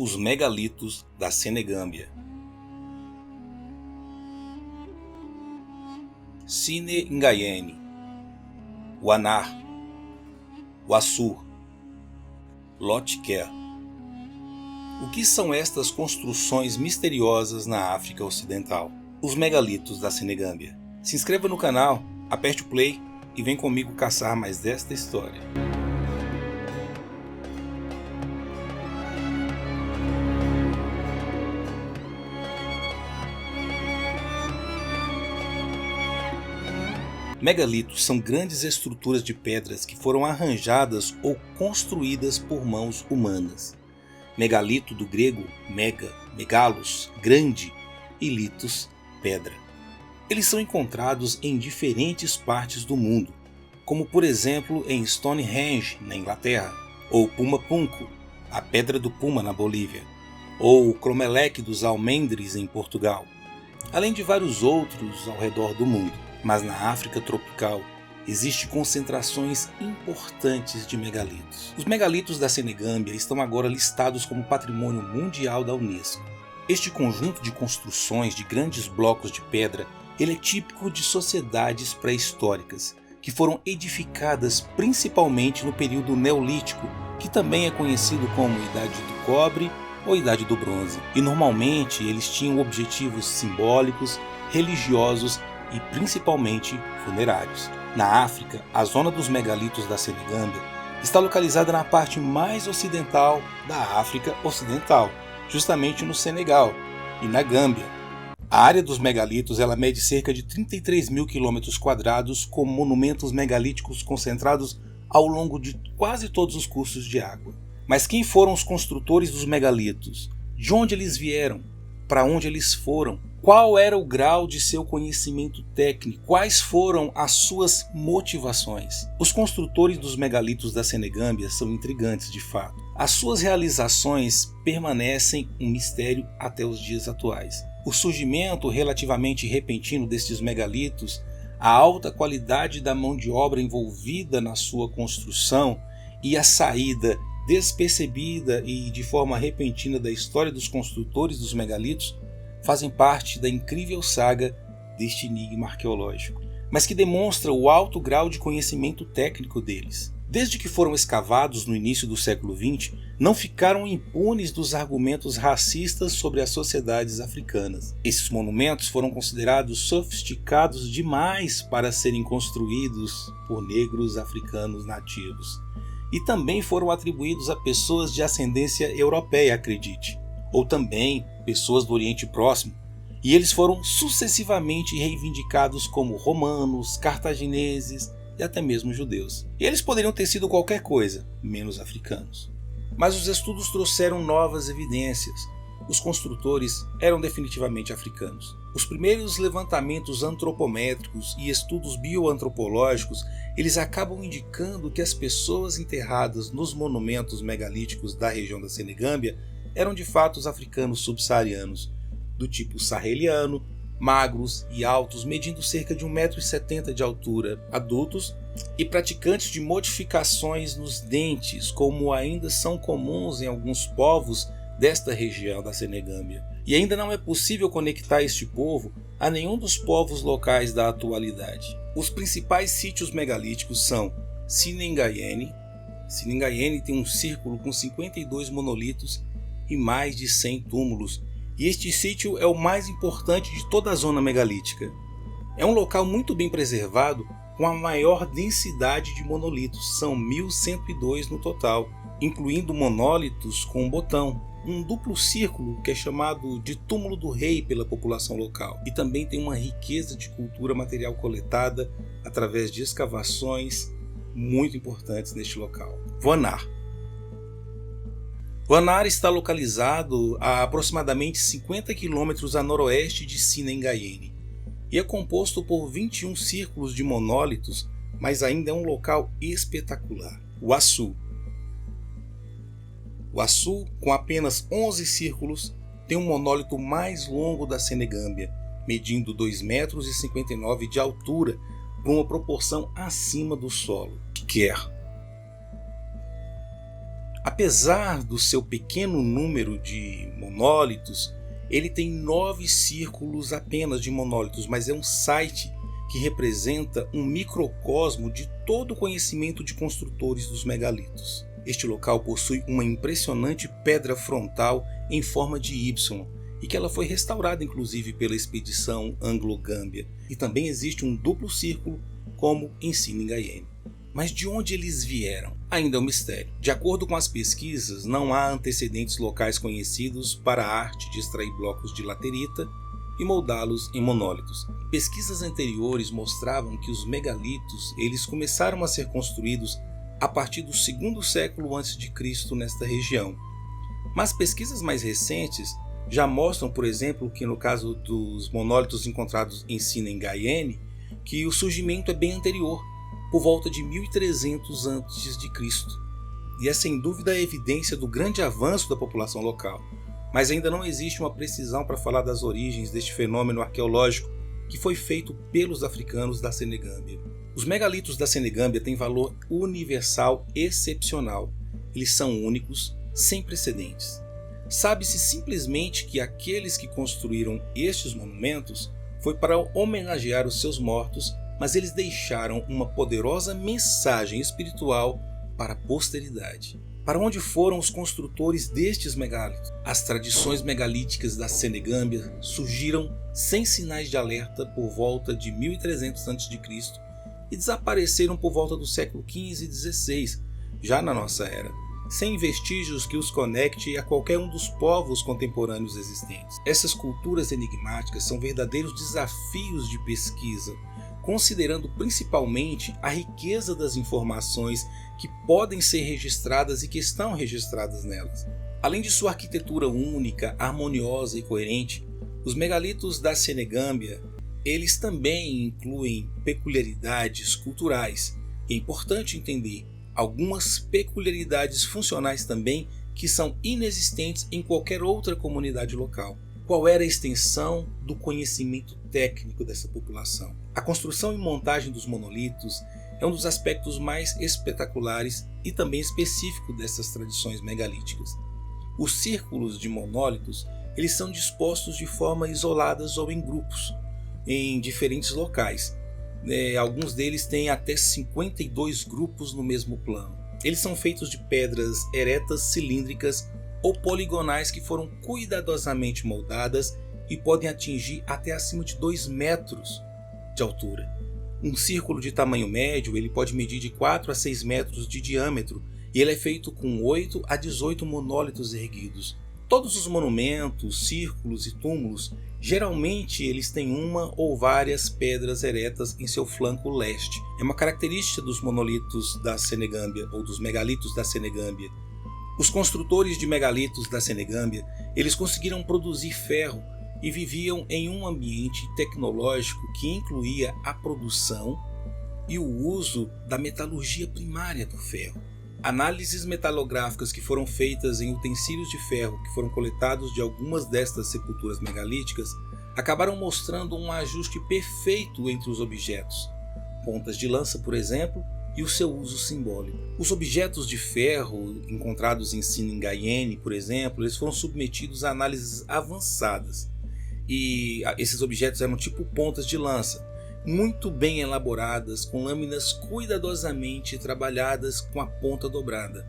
Os megalitos da Senegâmbia. Sine Ngayene, Wanar, Wassur, Lotker. O que são estas construções misteriosas na África Ocidental? Os megalitos da Senegâmbia. Se inscreva no canal, aperte o play e vem comigo caçar mais desta história. Megalitos são grandes estruturas de pedras que foram arranjadas ou construídas por mãos humanas. Megalito do grego mega, megalos, grande, e litos, pedra. Eles são encontrados em diferentes partes do mundo, como por exemplo em Stonehenge, na Inglaterra, ou Puma Punku, a Pedra do Puma na Bolívia, ou o Cromlech dos Almendres em Portugal, além de vários outros ao redor do mundo. Mas na África tropical existem concentrações importantes de megalitos. Os megalitos da Senegâmbia estão agora listados como Patrimônio Mundial da Unesco. Este conjunto de construções de grandes blocos de pedra ele é típico de sociedades pré-históricas, que foram edificadas principalmente no período Neolítico, que também é conhecido como Idade do Cobre ou Idade do Bronze. E normalmente eles tinham objetivos simbólicos, religiosos e principalmente funerários. Na África, a zona dos megalitos da Senegâmbia está localizada na parte mais ocidental da África Ocidental, justamente no Senegal e na Gâmbia. A área dos megalitos ela mede cerca de 33 mil km², com monumentos megalíticos concentrados ao longo de quase todos os cursos de água. Mas quem foram os construtores dos megalitos? De onde eles vieram? Para onde eles foram? Qual era o grau de seu conhecimento técnico? Quais foram as suas motivações? Os construtores dos megalitos da Senegâmbia são intrigantes de fato. As suas realizações permanecem um mistério até os dias atuais. O surgimento relativamente repentino destes megalitos, a alta qualidade da mão de obra envolvida na sua construção e a saída despercebida e de forma repentina da história dos construtores dos megalitos fazem parte da incrível saga deste enigma arqueológico, mas que demonstra o alto grau de conhecimento técnico deles. Desde que foram escavados no início do século XX, não ficaram impunes dos argumentos racistas sobre as sociedades africanas. Esses monumentos foram considerados sofisticados demais para serem construídos por negros africanos nativos, e também foram atribuídos a pessoas de ascendência europeia, acredite, ou também pessoas do Oriente Próximo, e eles foram sucessivamente reivindicados como romanos, cartagineses e até mesmo judeus. E eles poderiam ter sido qualquer coisa, menos africanos. Mas os estudos trouxeram novas evidências. Os construtores eram definitivamente africanos. Os primeiros levantamentos antropométricos e estudos bioantropológicos, eles acabam indicando que as pessoas enterradas nos monumentos megalíticos da região da Senegâmbia eram de fato os africanos subsaarianos, do tipo saheliano, magros e altos, medindo cerca de 1,70 m de altura, adultos e praticantes de modificações nos dentes, como ainda são comuns em alguns povos desta região da Senegâmbia. E ainda não é possível conectar este povo a nenhum dos povos locais da atualidade. Os principais sítios megalíticos são Sine Ngayene. Sine Ngayene tem um círculo com 52 monolitos e mais de 100 túmulos, e este sítio é o mais importante de toda a zona megalítica. É um local muito bem preservado, com a maior densidade de monolitos, são 1.102 no total, incluindo monólitos com botão, um duplo círculo que é chamado de túmulo do rei pela população local, e também tem uma riqueza de cultura material coletada através de escavações muito importantes neste local. Wanar. Wanar está localizado a aproximadamente 50 km a noroeste de Sine Ngayene e é composto por 21 círculos de monólitos, mas ainda é um local espetacular. Wassur. Wassur, com apenas 11 círculos, tem o monólito mais longo da Senegâmbia, medindo 2,59 m de altura, com uma proporção acima do solo. Ker. Apesar do seu pequeno número de monólitos, ele tem 9 círculos apenas de monólitos, mas é um site que representa um microcosmo de todo o conhecimento de construtores dos megalitos. Este local possui uma impressionante pedra frontal em forma de Y, e que ela foi restaurada inclusive pela expedição Anglo-Gâmbia, e também existe um duplo círculo como em Sine-Guyenne. Mas de onde eles vieram? Ainda é um mistério. De acordo com as pesquisas, não há antecedentes locais conhecidos para a arte de extrair blocos de laterita e moldá-los em monólitos. Pesquisas anteriores mostravam que os megalitos eles começaram a ser construídos a partir do 2º século a.C. nesta região. Mas pesquisas mais recentes já mostram, por exemplo, que no caso dos monólitos encontrados em Sine-Guyenne, que o surgimento é bem anterior, por volta de 1300 a.C. E é sem dúvida a evidência do grande avanço da população local. Mas ainda não existe uma precisão para falar das origens deste fenômeno arqueológico que foi feito pelos africanos da Senegâmbia. Os megalitos da Senegâmbia têm valor universal excepcional. Eles são únicos, sem precedentes. Sabe-se simplesmente que aqueles que construíram estes monumentos foi para homenagear os seus mortos, mas eles deixaram uma poderosa mensagem espiritual para a posteridade. Para onde foram os construtores destes megalitos? As tradições megalíticas da Senegâmbia surgiram sem sinais de alerta por volta de 1300 a.C. e desapareceram por volta do século XV e XVI, já na nossa era, sem vestígios que os conecte a qualquer um dos povos contemporâneos existentes. Essas culturas enigmáticas são verdadeiros desafios de pesquisa, considerando principalmente a riqueza das informações que podem ser registradas e que estão registradas nelas. Além de sua arquitetura única, harmoniosa e coerente, os megalitos da Senegâmbia, eles também incluem peculiaridades culturais. É importante entender algumas peculiaridades funcionais também que são inexistentes em qualquer outra comunidade local. Qual era a extensão do conhecimento técnico dessa população? A construção e montagem dos monolitos é um dos aspectos mais espetaculares e também específico dessas tradições megalíticas. Os círculos de monólitos eles são dispostos de forma isoladas ou em grupos, em diferentes locais. Alguns deles têm até 52 grupos no mesmo plano. Eles são feitos de pedras eretas, cilíndricas ou poligonais que foram cuidadosamente moldadas e podem atingir até acima de 2 metros de altura. Um círculo de tamanho médio ele pode medir de 4 a 6 metros de diâmetro e ele é feito com 8 a 18 monólitos erguidos. Todos os monumentos, círculos e túmulos, geralmente eles têm uma ou várias pedras eretas em seu flanco leste. É uma característica dos monolitos da Senegâmbia ou dos megalitos da Senegâmbia. Os construtores de megalitos da Senegâmbia, eles conseguiram produzir ferro e viviam em um ambiente tecnológico que incluía a produção e o uso da metalurgia primária do ferro. Análises metalográficas que foram feitas em utensílios de ferro que foram coletados de algumas destas sepulturas megalíticas acabaram mostrando um ajuste perfeito entre os objetos, pontas de lança, por exemplo, e o seu uso simbólico. Os objetos de ferro encontrados em Sine-Guyenne, por exemplo, eles foram submetidos a análises avançadas e esses objetos eram tipo pontas de lança, muito bem elaboradas, com lâminas cuidadosamente trabalhadas com a ponta dobrada.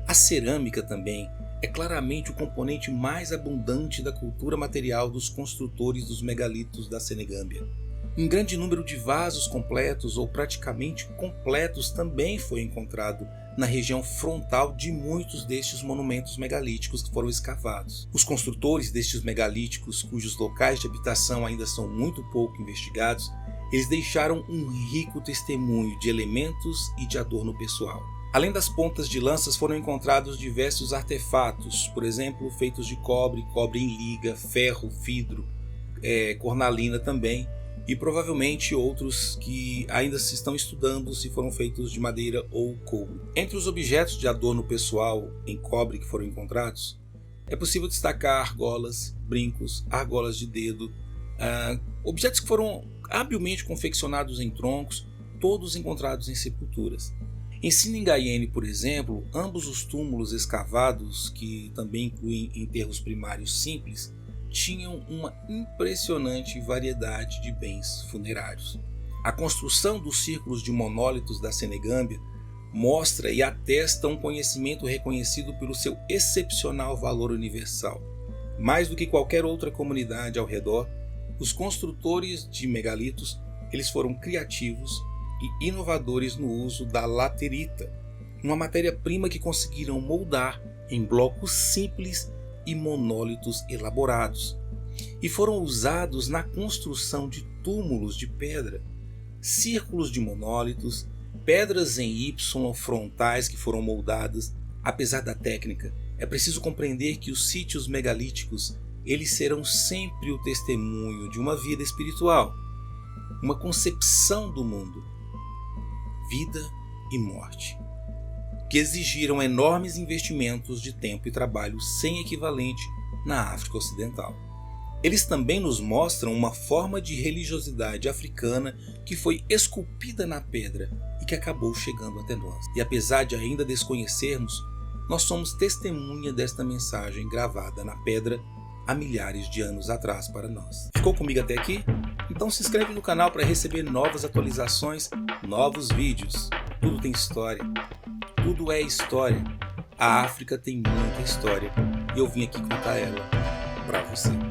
A cerâmica também é claramente o componente mais abundante da cultura material dos construtores dos megalitos da Senegâmbia. Um grande número de vasos completos ou praticamente completos também foi encontrado na região frontal de muitos destes monumentos megalíticos que foram escavados. Os construtores destes megalíticos, cujos locais de habitação ainda são muito pouco investigados, eles deixaram um rico testemunho de elementos e de adorno pessoal. Além das pontas de lanças foram encontrados diversos artefatos, por exemplo, feitos de cobre, cobre em liga, ferro, vidro, cornalina também, e provavelmente outros que ainda se estão estudando se foram feitos de madeira ou couro. Entre os objetos de adorno pessoal em cobre que foram encontrados, é possível destacar argolas, brincos, argolas de dedo, objetos que foram habilmente confeccionados em troncos, todos encontrados em sepulturas. Em Siningayene, por exemplo, ambos os túmulos escavados, que também incluem enterros primários simples, tinham uma impressionante variedade de bens funerários. A construção dos círculos de monólitos da Senegâmbia mostra e atesta um conhecimento reconhecido pelo seu excepcional valor universal. Mais do que qualquer outra comunidade ao redor, os construtores de megalitos eles foram criativos e inovadores no uso da laterita, uma matéria-prima que conseguiram moldar em blocos simples e monólitos elaborados, e foram usados na construção de túmulos de pedra, círculos de monólitos, pedras em Y frontais que foram moldadas. Apesar da técnica, é preciso compreender que os sítios megalíticos eles serão sempre o testemunho de uma vida espiritual, uma concepção do mundo, vida e morte, que exigiram enormes investimentos de tempo e trabalho sem equivalente na África Ocidental. Eles também nos mostram uma forma de religiosidade africana que foi esculpida na pedra e que acabou chegando até nós. E apesar de ainda desconhecermos, nós somos testemunha desta mensagem gravada na pedra há milhares de anos atrás para nós. Ficou comigo até aqui? Então se inscreve no canal para receber novas atualizações, novos vídeos. Tudo tem história. Tudo é história. A África tem muita história e eu vim aqui contar ela para você.